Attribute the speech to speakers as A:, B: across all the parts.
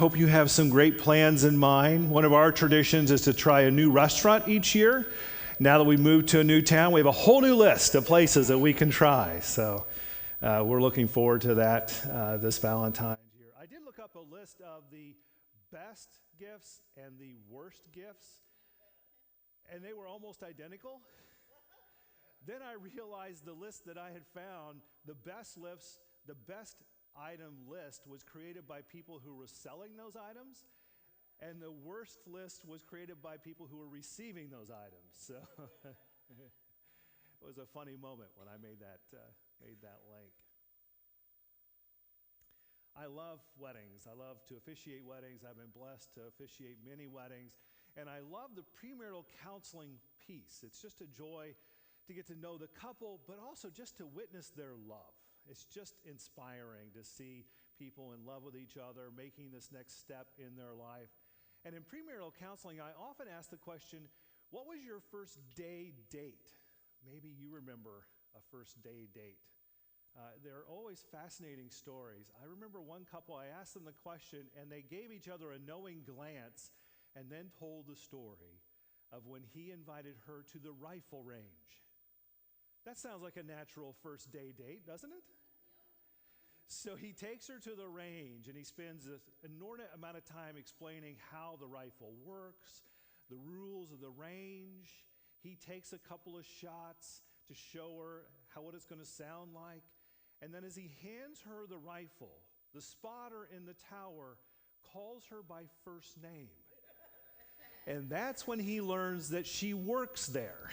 A: Hope you have some great plans in mind. One of our traditions is to try a new restaurant each year. Now that we moved to a new town, we have a whole new list of places that we can try. So we're looking forward to that this Valentine's year. I did look up a list of the best gifts and the worst gifts, and they were almost identical. Then I realized the list that I had found, the best item list was created by people who were selling those items, and the worst list was created by people who were receiving those items. So it was a funny moment when I made that link. I love weddings. I love to officiate weddings. I've been blessed to officiate many weddings, and I love the premarital counseling piece. It's just a joy to get to know the couple, but also just to witness their love. It's just inspiring to see people in love with each other, making this next step in their life. And in premarital counseling, I often ask the question, what was your first day date? Maybe you remember a first day date. They're always fascinating stories. I remember one couple, I asked them the question, and they gave each other a knowing glance and then told the story of when he invited her to the rifle range. That sounds like a natural first day date, doesn't it? So he takes her to the range, and he spends an inordinate amount of time explaining how the rifle works, the rules of the range. He takes a couple of shots to show her what it's going to sound like. And then as he hands her the rifle, the spotter in the tower calls her by first name. And that's when he learns that she works there.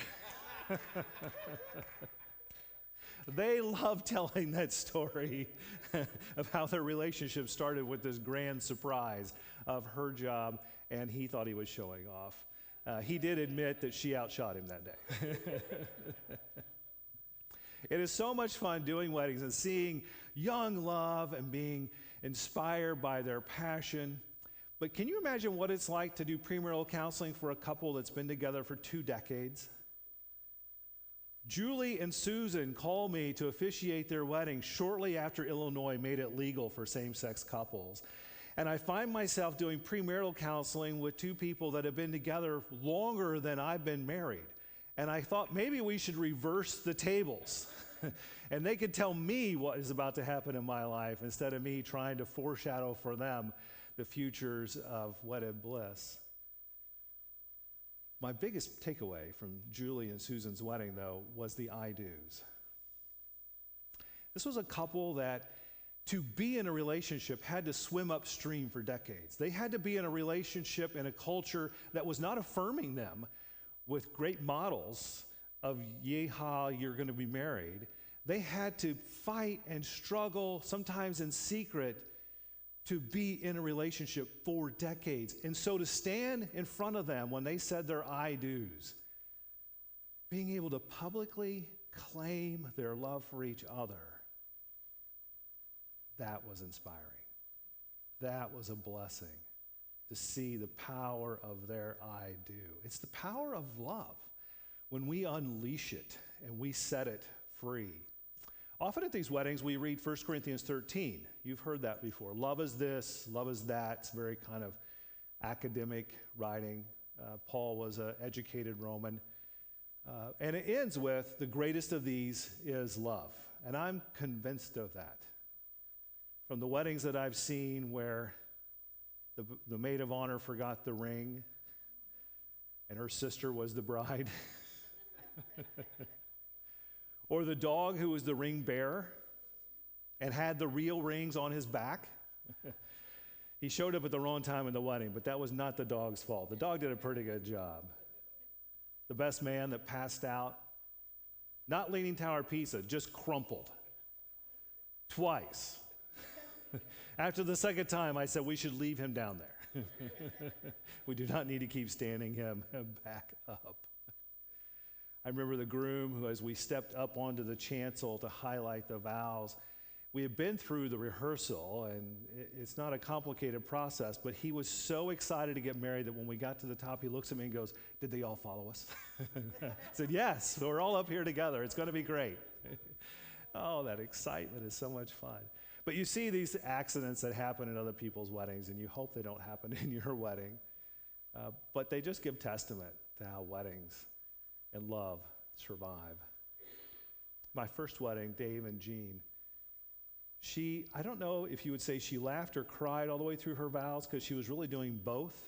A: They love telling that story of how their relationship started with this grand surprise of her job, and he thought he was showing off. He did admit that she outshot him that day. It is so much fun doing weddings and seeing young love and being inspired by their passion. But can you imagine what it's like to do premarital counseling for a couple that's been together for 2 decades? Julie and Susan called me to officiate their wedding shortly after Illinois made it legal for same-sex couples. And I find myself doing premarital counseling with 2 people that have been together longer than I've been married. And I thought maybe we should reverse the tables. And they could tell me what is about to happen in my life instead of me trying to foreshadow for them the futures of wedded bliss. My biggest takeaway from Julie and Susan's wedding, though, was the I do's. This was a couple that, to be in a relationship, had to swim upstream for decades. They had to be in a relationship in a culture that was not affirming them with great models of, yeehaw, you're going to be married. They had to fight and struggle, sometimes in secret, to be in a relationship for decades. And so to stand in front of them when they said their I do's, being able to publicly claim their love for each other, that was inspiring. That was a blessing to see the power of their I do. It's the power of love when we unleash it and we set it free. Often at these weddings, we read 1 Corinthians 13. You've heard that before. Love is this, love is that. It's very kind of academic writing. Paul was an educated Roman. And it ends with, the greatest of these is love. And I'm convinced of that. From the weddings that I've seen where the maid of honor forgot the ring and her sister was the bride. Or the dog who was the ring bearer and had the real rings on his back. He showed up at the wrong time in the wedding, but that was not the dog's fault. The dog did a pretty good job. The best man that passed out, not Leaning Tower pizza, just crumpled. Twice. After the second time, I said we should leave him down there. We do not need to keep standing him back up. I remember the groom who, as we stepped up onto the chancel to highlight the vows, we had been through the rehearsal, and it's not a complicated process, but he was so excited to get married that when we got to the top, he looks at me and goes, "Did they all follow us?" I said, "Yes, we're all up here together. It's going to be great." Oh, that excitement is so much fun. But you see these accidents that happen in other people's weddings, and you hope they don't happen in your wedding. But they just give testament to how weddings and love survive. My first wedding, Dave and Jean, I don't know if you would say she laughed or cried all the way through her vows, because she was really doing both.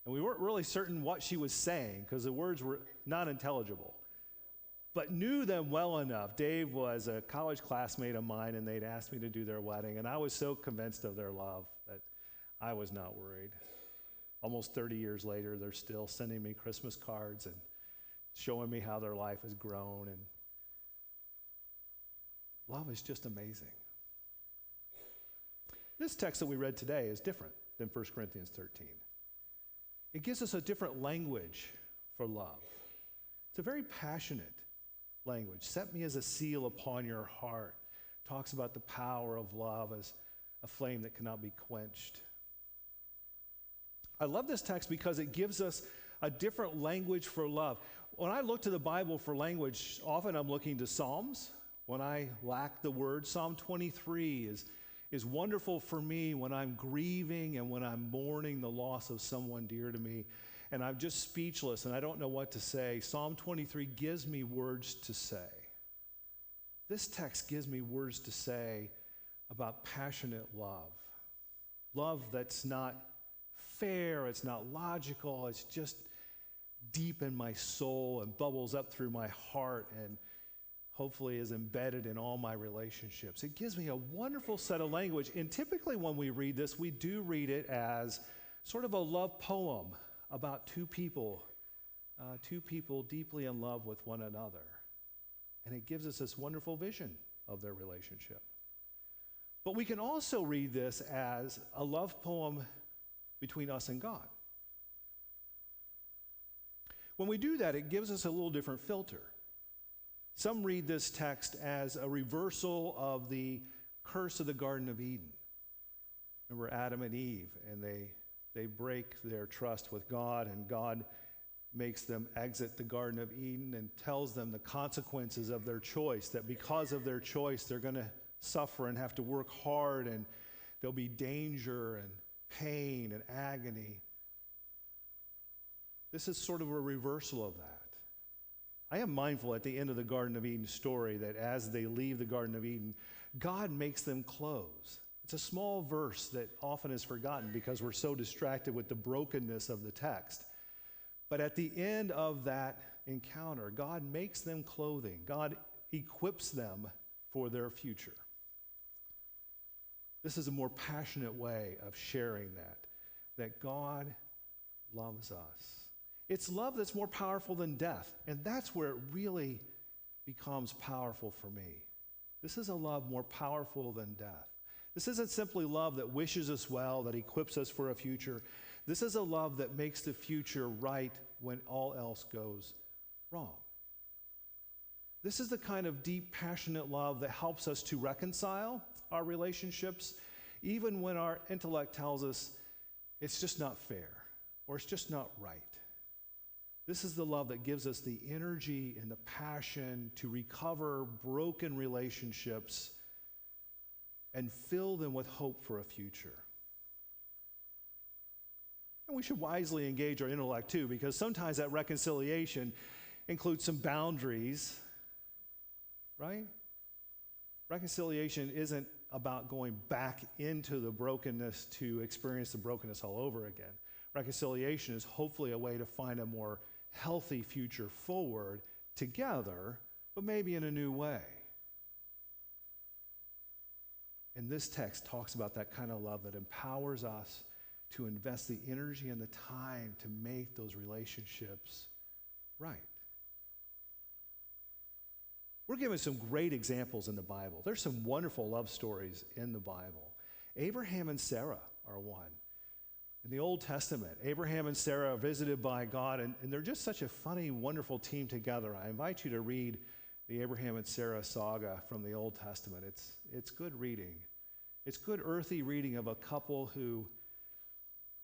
A: And we weren't really certain what she was saying because the words were not intelligible, but knew them well enough. Dave was a college classmate of mine, and they'd asked me to do their wedding, and I was so convinced of their love that I was not worried. Almost 30 years later, they're still sending me Christmas cards and showing me how their life has grown, and love is just amazing. This text that we read today is different than 1 Corinthians 13. It gives us a different language for love. It's a very passionate language. Set me as a seal upon your heart. Talks about the power of love as a flame that cannot be quenched. I love this text because it gives us a different language for love. When I look to the Bible for language, often I'm looking to Psalms. When I lack the word, Psalm 23 is wonderful for me when I'm grieving and when I'm mourning the loss of someone dear to me, and I'm just speechless and I don't know what to say. Psalm 23 gives me words to say. This text gives me words to say about passionate love. Love that's not fair, it's not logical, it's just deep in my soul and bubbles up through my heart and hopefully is embedded in all my relationships. It gives me a wonderful set of language. And typically when we read this, we do read it as sort of a love poem about two people deeply in love with one another. And it gives us this wonderful vision of their relationship. But we can also read this as a love poem between us and God. When we do that, it gives us a little different filter. Some read this text as a reversal of the curse of the Garden of Eden. Remember Adam and Eve, and they break their trust with God, and God makes them exit the Garden of Eden and tells them the consequences of their choice, that because of their choice, they're going to suffer and have to work hard, and there'll be danger and pain and agony. This is sort of a reversal of that. I am mindful at the end of the Garden of Eden story that as they leave the Garden of Eden, God makes them clothes. It's a small verse that often is forgotten because we're so distracted with the brokenness of the text. But at the end of that encounter, God makes them clothing. God equips them for their future. This is a more passionate way of sharing that God loves us. It's love that's more powerful than death, and that's where it really becomes powerful for me. This is a love more powerful than death. This isn't simply love that wishes us well, that equips us for a future. This is a love that makes the future right when all else goes wrong. This is the kind of deep, passionate love that helps us to reconcile our relationships, even when our intellect tells us it's just not fair or it's just not right. This is the love that gives us the energy and the passion to recover broken relationships and fill them with hope for a future. And we should wisely engage our intellect too, because sometimes that reconciliation includes some boundaries, right? Reconciliation isn't about going back into the brokenness to experience the brokenness all over again. Reconciliation is hopefully a way to find a more healthy future forward together, but maybe in a new way. And this text talks about that kind of love that empowers us to invest the energy and the time to make those relationships right. We're given some great examples in the Bible. There's some wonderful love stories in the Bible. Abraham and Sarah are one. In the Old Testament, Abraham and Sarah are visited by God, and they're just such a funny, wonderful team together. I invite you to read the Abraham and Sarah saga from the Old Testament. It's good reading. It's good earthy reading of a couple who,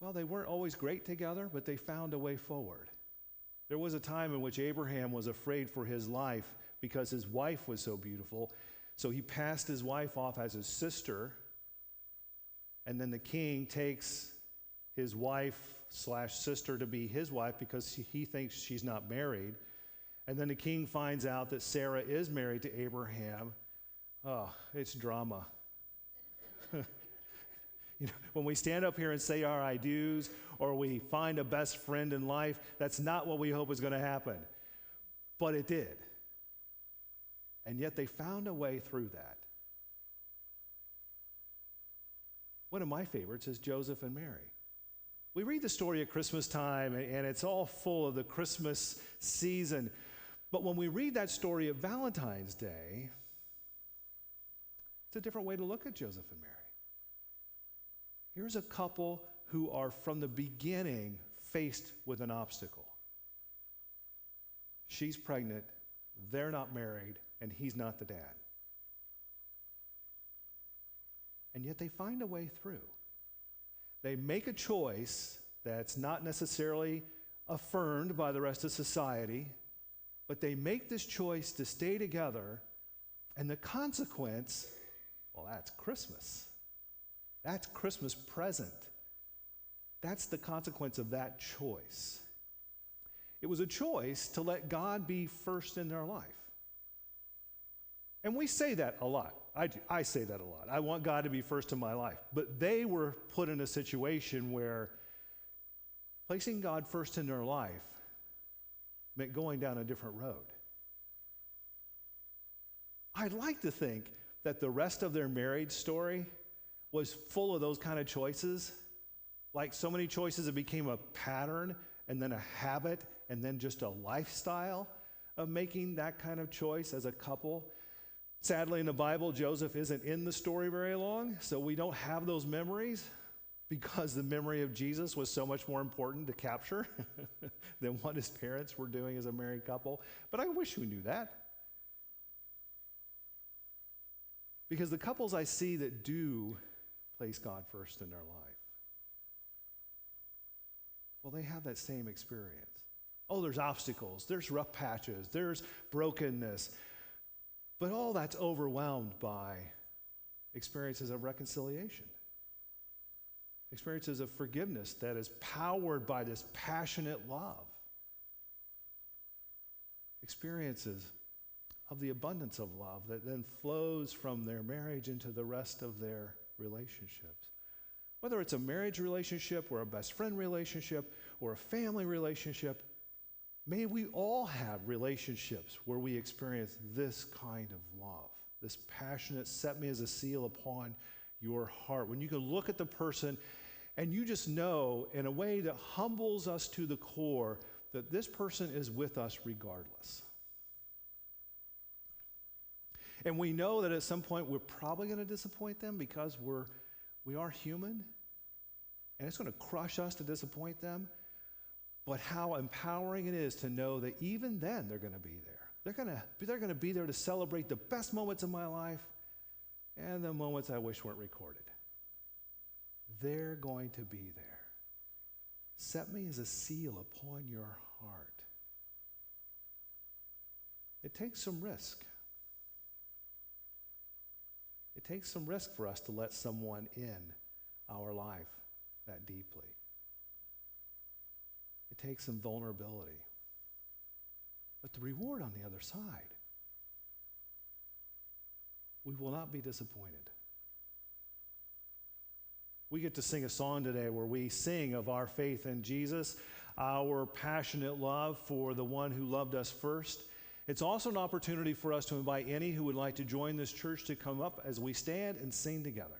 A: well, they weren't always great together, but they found a way forward. There was a time in which Abraham was afraid for his life because his wife was so beautiful. So he passed his wife off as his sister, and then the king takes his wife/sister to be his wife because he thinks she's not married. And then the king finds out that Sarah is married to Abraham. Oh, it's drama. When we stand up here and say our I do's, or we find a best friend in life, that's not what we hope is going to happen. But it did. And yet they found a way through that. One of my favorites is Joseph and Mary. We read the story at Christmas time, and it's all full of the Christmas season. But when we read that story at Valentine's Day, it's a different way to look at Joseph and Mary. Here's a couple who are from the beginning faced with an obstacle. She's pregnant, they're not married, and he's not the dad. And yet they find a way through. They make a choice that's not necessarily affirmed by the rest of society, but they make this choice to stay together, and the consequence, well, that's Christmas. That's Christmas present. That's the consequence of that choice. It was a choice to let God be first in their life. And we say that a lot. I do. I say that a lot. I want God to be first in my life. But they were put in a situation where placing God first in their life meant going down a different road. I'd like to think that the rest of their marriage story was full of those kind of choices. Like so many choices, it became a pattern and then a habit and then just a lifestyle of making that kind of choice as a couple. Sadly, in the Bible, Joseph isn't in the story very long, so we don't have those memories because the memory of Jesus was so much more important to capture than what his parents were doing as a married couple. But I wish we knew that. Because the couples I see that do place God first in their life, well, they have that same experience. Oh, there's obstacles, there's rough patches, there's brokenness, but all that's overwhelmed by experiences of reconciliation, experiences of forgiveness that is powered by this passionate love, experiences of the abundance of love that then flows from their marriage into the rest of their relationships. Whether it's a marriage relationship or a best friend relationship or a family relationship, may we all have relationships where we experience this kind of love, this passionate, set me as a seal upon your heart. When you can look at the person and you just know in a way that humbles us to the core that this person is with us regardless. And we know that at some point we're probably going to disappoint them because we are human, and it's going to crush us to disappoint them. But how empowering it is to know that even then they're going to be there. They're going to be there to celebrate the best moments of my life and the moments I wish weren't recorded. They're going to be there. Set me as a seal upon your heart. It takes some risk. It takes some risk for us to let someone in our life that deeply. It takes some vulnerability. But the reward on the other side, we will not be disappointed. We get to sing a song today where we sing of our faith in Jesus, our passionate love for the one who loved us first. It's also an opportunity for us to invite any who would like to join this church to come up as we stand and sing together.